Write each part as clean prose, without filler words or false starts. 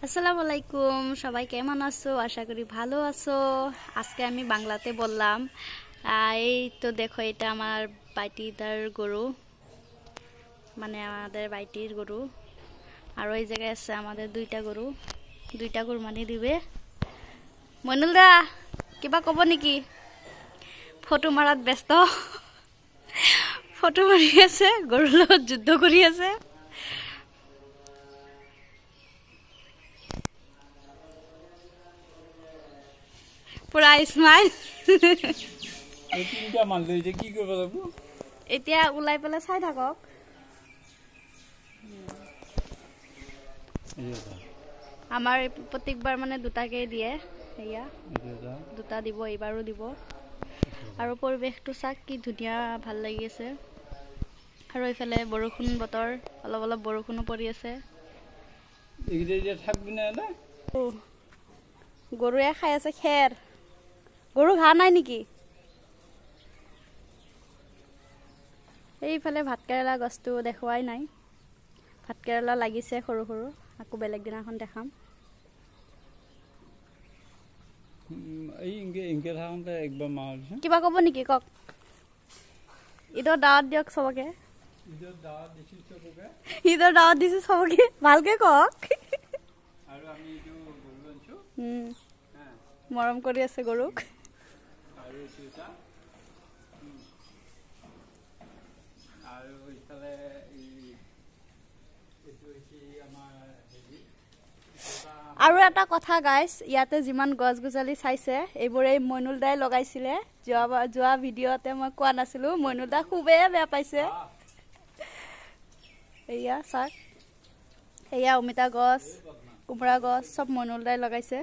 আসসালামু আলাইকুম, সবাই কেমন আছো? আশা করি ভালো আছো। আজকে আমি বাংলাতে বললাম। এই তো দেখো, এটা আমার বাইটিটার গরু, মানে আমাদের বাইটির গরু। আর ওই জায়গায় আছে আমাদের দুইটা গরু মানে দিবে। মইনুল দা কিবা কব নেকি? ফটো মারাত ব্যস্ত, ফটো মারি আছে, গৰুৰ লগত যুদ্ধ কৰি আছে। পুৰা স্মাইল। এতিয়া ওলাই পেলাই চাই থাকক। আমাৰ প্ৰত্যেকবাৰ মানে দুটাকে দিয়ে, সেয়া দুটা দিব, এইবাৰো দিব। আৰু পৰিৱেশটো চাক কি ধুনীয়া, ভাল লাগি আছে। আৰু এইফালে বৰষুণ বতৰ, অলপ অলপ বৰষুণো পৰি আছে। গৰুৱে খাই আছে খেৰ। গৰু ঘাঁহ নাই নেকি? এইফালে ভাতকেৰেলা গছটো দেখুৱাই নাই। ভাতকেৰেলা লাগিছে সৰু সৰু, আকৌ বেলেগ দিনাখন দেখাম। কিবা কব নেকি? কওক। ঈদৰ দাৱত দিয়ক চবকে। ঈদৰ দাৱত দিছো চবকে, ভালকে কওক। মৰম কৰি আছে গৰুক। আৰু এটা কথা গাইছ, ইয়াতে যিমান গছ গছলি চাইছে এইবোৰে মইনুল দাই লগাইছিলে। যোৱা ভিডিঅ'তে মই কোৱা নাছিলো, মইনুল দা খুবেই বেয়া পাইছে। এয়া চাক, এয়া অমিতা গছ, কোমোৰা গছ, চব মইনুল দাই লগাইছে।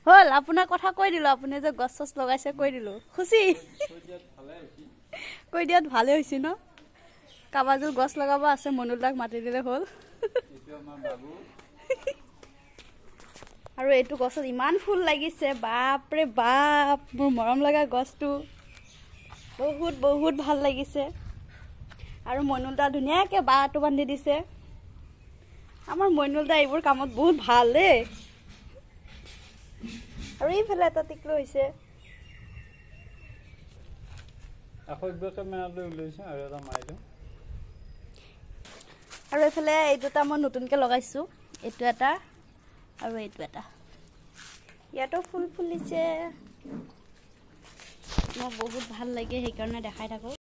হল, আপোনাৰ কথা কৈ দিলো। আপুনি যে গছ চছ লগাইছে কৈ দিলো, খুচি। কৈ দিয়াত ভালে হৈছে ন। কাবাজোৰ গছ লগাব আছে, মইনুল দাক মাতি দিলে হ'ল। আৰু এইটো গছত ইমান ফুল লাগিছে, বাপৰে বাপ, মোৰ মৰম লগা গছটো। বহুত বহুত ভাল লাগিছে। আৰু মইনুল দা ধুনীয়াকে বাঁহটো বান্ধি দিছে। আমাৰ মইনুল দা এইবোৰ কামত বহুত ভাল দেই। আৰু এইফালে এটা টিকলো হৈছে। আৰু এইফালে এই দুটা মই নতুনকে লগাইছো, এইটো এটা আৰু এইটো এটা। ইয়াতো ফুল ফুলিছে, মোৰ বহুত ভাল লাগে, সেইকাৰণে দেখাই থাকো।